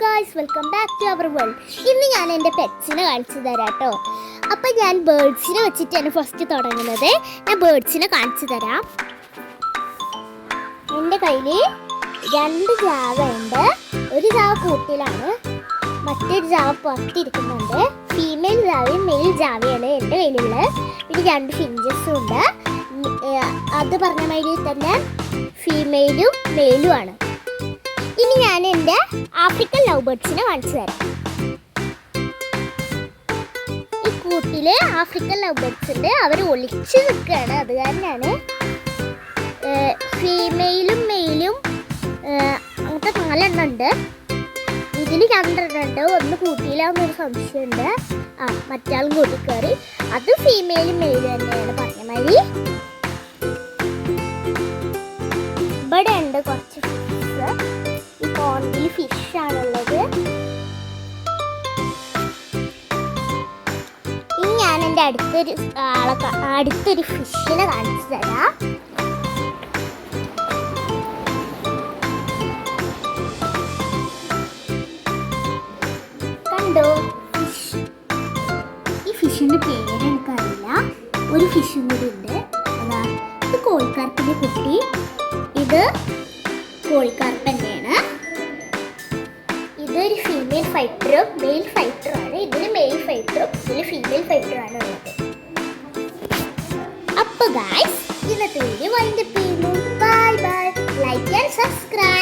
Guys, welcome back to our world. ഇന്ന് ഞാൻ എൻ്റെ പെറ്റ്സിനെ കാണിച്ചു തരാം കേട്ടോ. അപ്പം ഞാൻ ബേർഡ്സിനെ വെച്ചിട്ടാണ് ഫസ്റ്റ് തുടങ്ങുന്നത്. ഞാൻ ബേർഡ്സിനെ കാണിച്ചു തരാം. എൻ്റെ കയ്യിൽ 2 ജാവ ഉണ്ട്. ഒരു ജാവ കൂട്ടിലാണ്, മറ്റൊരു ജാവ പുറത്തിരിക്കുന്നുണ്ട്. ഫീമെയിൽ ജാവയും മെയിൽ ജാവയാണ് എൻ്റെ കയ്യിലുള്ളത്. പിന്നെ 2 ഫിഞ്ചസും ഉണ്ട്. അത് പറഞ്ഞ മാതിരി തന്നെ ഫീമെയിലും മെയിലും ആണ്. ഇനി ഞാൻ എൻ്റെ ആഫ്രിക്കൻ ലവ് ബേർഡ്സിനെ കാണിച്ചു തരാം. ഈ കൂട്ടിൽ ആഫ്രിക്കൻ ലവ് ബേർഡ്സ് ഉണ്ട്. അവർ ഒളിച്ച് നിൽക്കുകയാണ്. അത് കാരണമാണ് ഫീമെയിലും മെയിലും അങ്ങനത്തെ 4 എണ്ണം ഉണ്ട്. ഇതിൽ 2 എണ്ണം ഉണ്ട്. ഒന്ന് കൂട്ടിയിലാവുന്നൊരു സംശയമുണ്ട്. മറ്റാളും കൂട്ടി കയറി. അത് ഫീമെയിലും മെയിലും തന്നെയാണ് പറഞ്ഞ മാതിരി. ഇവിടെ ഉണ്ട് കുറച്ച് ഫിഷ്. ഈ പോണ്ടിൽ ഫിഷാണുള്ളത്. ഇനി ഞാൻ എൻ്റെ അടുത്തൊരു ഫിഷിനെ കാണിച്ചു തരാം. കണ്ടോ ഫിഷ്? ഈ ഫിഷിൻ്റെ പേര് എനിക്കറിയില്ല. ഒരു ഫിഷും കൂടി ഉണ്ട്. അതാ, ഇത് കോഴിക്കാർപ്പിൻ്റെ കുട്ടി. ഇത് കോഴിക്കാർപ്പ് തന്നെയാണ്. ഇതൊരു ഫീമെയിൽ ഫൈറ്ററും മെയിൽ ഫൈറ്ററുമാണ്. ഇതിൽ മെയിൽ ഫൈറ്ററും ഇതിൽ ഫീമെയിൽ ഫൈറ്ററുമാണ് ഉള്ളത്. അപ്പോൾ ഗായ്സ്, ഇന്നത്തെ വീഡിയോ വൈൻഡപ്പ് ചെയ്യുന്നു. Bye bye. Like and subscribe.